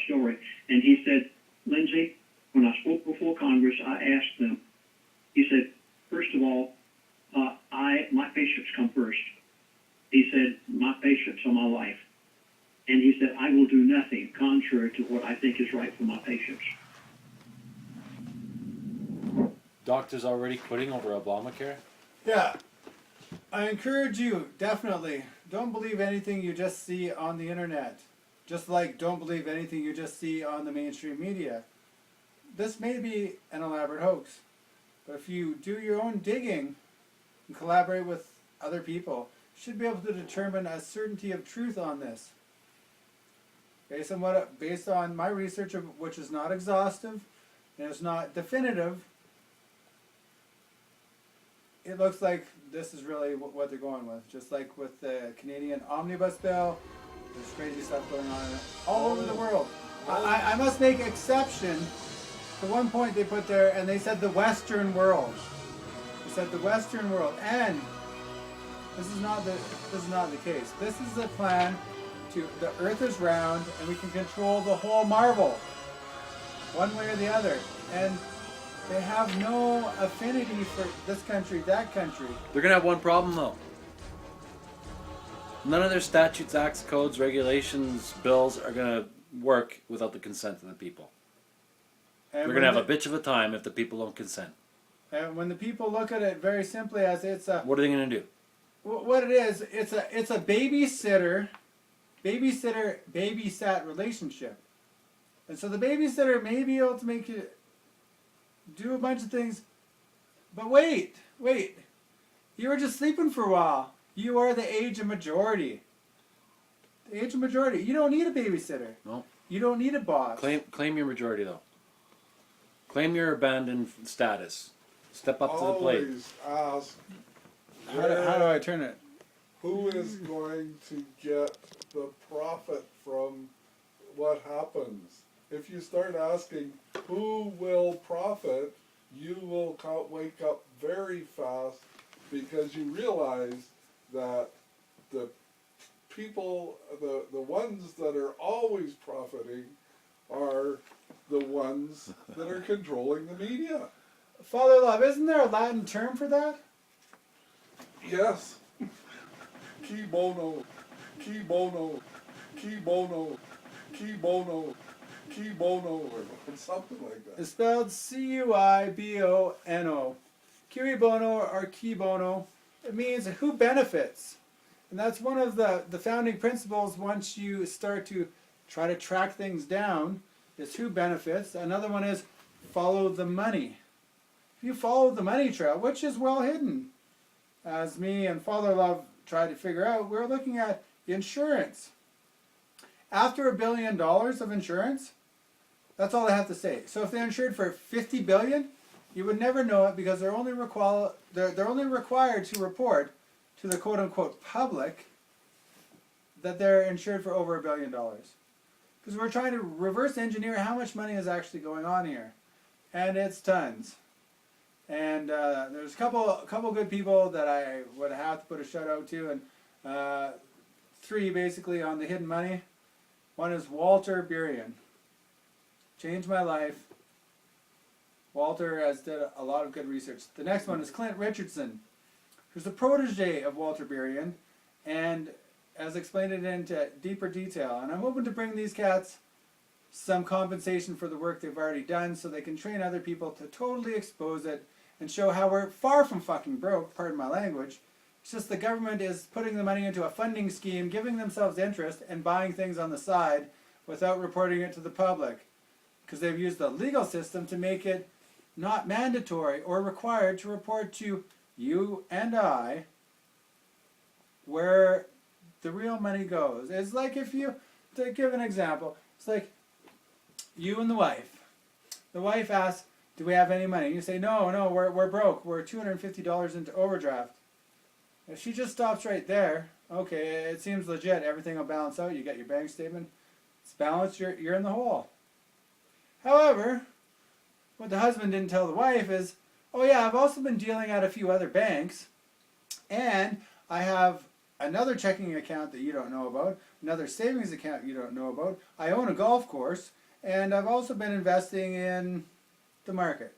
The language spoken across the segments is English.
story. And he said, Lindsey, when I spoke before Congress, I asked them, he said, first of all, my patients come first. He said, my patients are my life. And he said, I will do nothing contrary to what I think is right for my patients. Doctors already quitting over Obamacare? Yeah. I encourage you, definitely, don't believe anything you just see on the internet. Just like don't believe anything you just see on the mainstream media. This may be an elaborate hoax, but if you do your own digging and collaborate with other people, you should be able to determine a certainty of truth on this. Based on my research, which is not exhaustive and is not definitive, it looks like this is really what they're going with. Just like with the Canadian omnibus bill, there's crazy stuff going on all over the world. I must make exception to one point they put there, and they said the Western world. They said the Western world, and this is not the case. This is a plan to the Earth is round, and we can control the whole marble, one way or the other, and they have no affinity for this country, that country. They're going to have one problem, though. None of their statutes, acts, codes, regulations, bills are going to work without the consent of the people. And They're going to have a bitch of a time if the people don't consent. And when the people look at it very simply as it's a... What are they going to do? What it is, it's a babysat relationship. And so the babysitter may be able to make you do a bunch of things, but wait, you were just sleeping for a while. You are the age of majority. The age of majority. You don't need a babysitter. No. You don't need a boss. Claim your majority, though. Claim your abandoned status. Step up to the plate. Always ask, How do I turn it? who is going to get the profit from what happens? If you start asking who will profit, you will wake up very fast, because you realize that the people, the ones that are always profiting are the ones that are controlling the media. Father Love, isn't there a Latin term for that? Yes. Qui bono, qui bono, qui bono, qui bono, qui bono, or something like that. It's spelled C-U-I-B-O-N-O. Cui bono or qui bono. It means who benefits. And that's one of the founding principles once you start to try to track things down, is who benefits. Another one is follow the money. If you follow the money trail, which is well hidden, as me and Father Love tried to figure out, we're looking at insurance. After $1 billion of insurance, that's all they have to say. So if they're insured for $50 billion, you would never know it, because they're only required to report to the quote-unquote public that they're insured for over $1 billion. Because we're trying to reverse engineer how much money is actually going on here. And it's tons. And there's a couple good people that I would have to put a shout out to, and three basically on the hidden money. One is Walter Burian. Changed my life. Walter has did a lot of good research. The next one is Clint Richardson, who's a protege of Walter Burian, and has explained it into deeper detail. And I'm hoping to bring these cats some compensation for the work they've already done, so they can train other people to totally expose it and show how we're far from fucking broke, pardon my language. It's just the government is putting the money into a funding scheme, giving themselves interest, and buying things on the side without reporting it to the public. Because they've used the legal system to make it not mandatory or required to report to you and I where the real money goes. It's like if you, to give an example, it's like you and the wife. The wife asks, do we have any money? You say, no, we're broke. We're $250 into overdraft. If she just stops right there, okay, it seems legit. Everything will balance out. You get your bank statement. It's balanced. You're in the hole. However, what the husband didn't tell the wife is, oh yeah, I've also been dealing at a few other banks, and I have another checking account that you don't know about, another savings account you don't know about. I own a golf course, and I've also been investing in the market.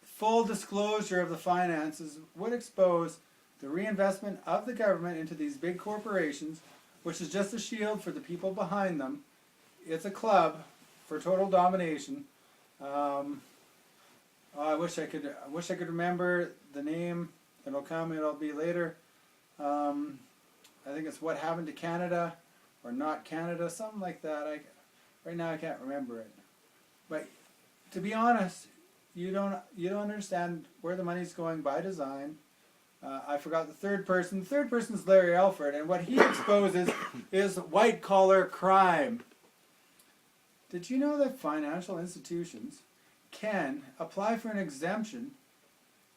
Full disclosure of the finances would expose the reinvestment of the government into these big corporations, which is just a shield for the people behind them. It's a club for total domination. I wish I could remember the name. It'll come. It'll be later. I think it's What Happened to Canada, or Not Canada, something like that. Right now I can't remember it. But to be honest, you don't understand where the money's going by design. I forgot the third person. The third person is Larry Elford, and what he exposes is white-collar crime. Did you know that financial institutions can apply for an exemption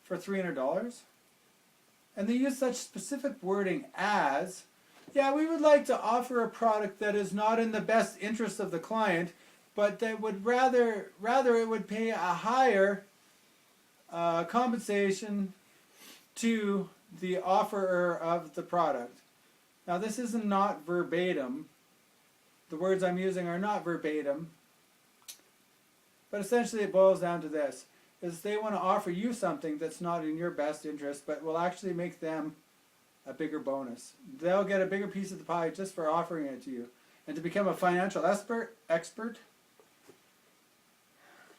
for $300? And they use such specific wording as, yeah, we would like to offer a product that is not in the best interest of the client, but that would rather it would pay a higher compensation to the offerer of the product. Now this is not verbatim. The words I'm using are not verbatim. But essentially it boils down to this, is they want to offer you something that's not in your best interest, but will actually make them a bigger bonus. They'll get a bigger piece of the pie just for offering it to you. And to become a financial expert,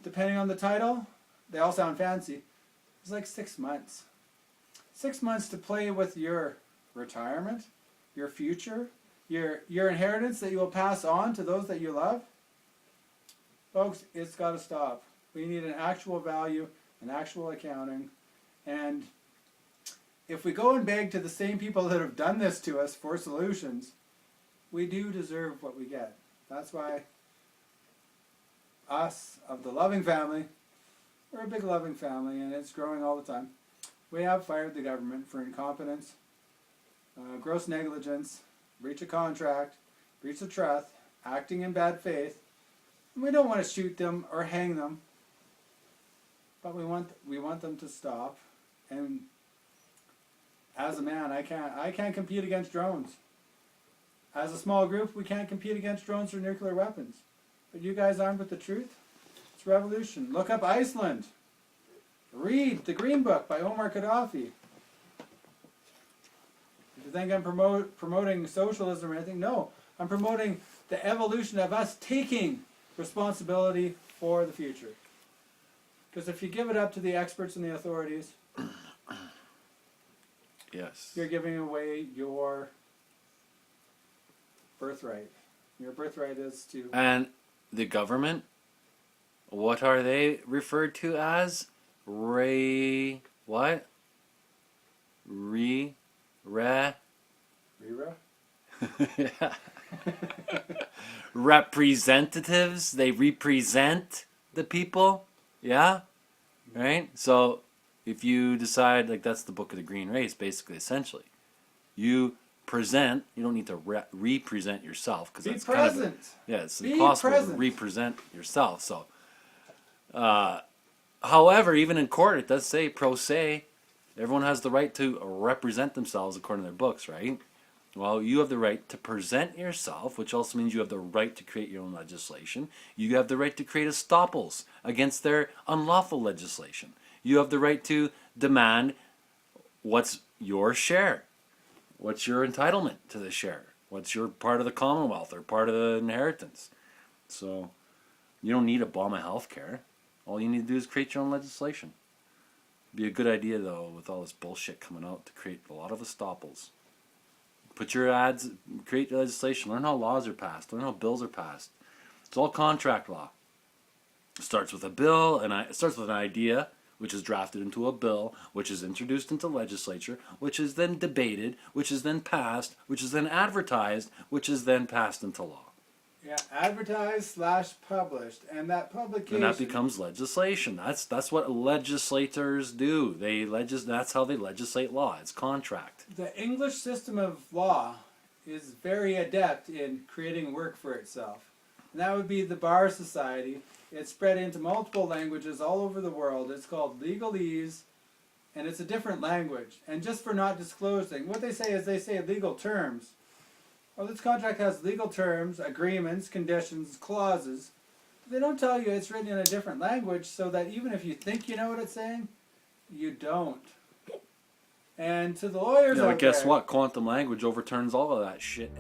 depending on the title, they all sound fancy, it's like 6 months. 6 months to play with your retirement, your future, your inheritance that you will pass on to those that you love. Folks, it's got to stop. We need an actual value, an actual accounting. And if we go and beg to the same people that have done this to us for solutions, we do deserve what we get. That's why us, of the loving family, we're a big loving family, and it's growing all the time. We have fired the government for incompetence, gross negligence, breach of contract, breach of trust, acting in bad faith. And we don't want to shoot them or hang them, but we want them to stop. And as a man, I can't compete against drones. As a small group, we can't compete against drones or nuclear weapons. But you guys armed with the truth? It's revolution. Look up Iceland. Read the Green Book by Omar Gaddafi. If you think I'm promoting socialism or anything, no. I'm promoting the evolution of us taking responsibility for the future. Because if you give it up to the experts and the authorities, Yes. you're giving away your birthright. Your birthright is to... And the government, what are they referred to as? What? Rira? Yeah. Representatives. They represent the people. Yeah? Right? So if you decide, like, that's the book of the green race, basically, essentially. You present, you don't need to represent yourself, because that's present. kind of it's Be impossible present. to represent yourself. So however, even in court it does say pro se, everyone has the right to represent themselves according to their books, right? Well, you have the right to present yourself, which also means you have the right to create your own legislation. You have the right to create estoppels against their unlawful legislation. You have the right to demand what's your share. What's your entitlement to the share? What's your part of the Commonwealth or part of the inheritance? So you don't need Obama healthcare. All you need to do is create your own legislation. Be a good idea, though, with all this bullshit coming out, to create a lot of estoppels. Put your ads, create legislation, learn how laws are passed, learn how bills are passed. It's all contract law. It starts with a bill, and it starts with an idea, which is drafted into a bill, which is introduced into legislature, which is then debated, which is then passed, which is then advertised, which is then passed into law. Yeah, advertised/published, and that publication... And that becomes legislation. That's what legislators do. That's how they legislate law. It's contract. The English system of law is very adept in creating work for itself. And that would be the Bar Society. It's spread into multiple languages all over the world. It's called legalese, and it's a different language. And just for not disclosing, what they say is they say legal terms. Well, this contract has legal terms, agreements, conditions, clauses. They don't tell you it's written in a different language, so that even if you think you know what it's saying, you don't. And to the lawyers Yeah, out but guess there, what? Quantum language overturns all of that shit.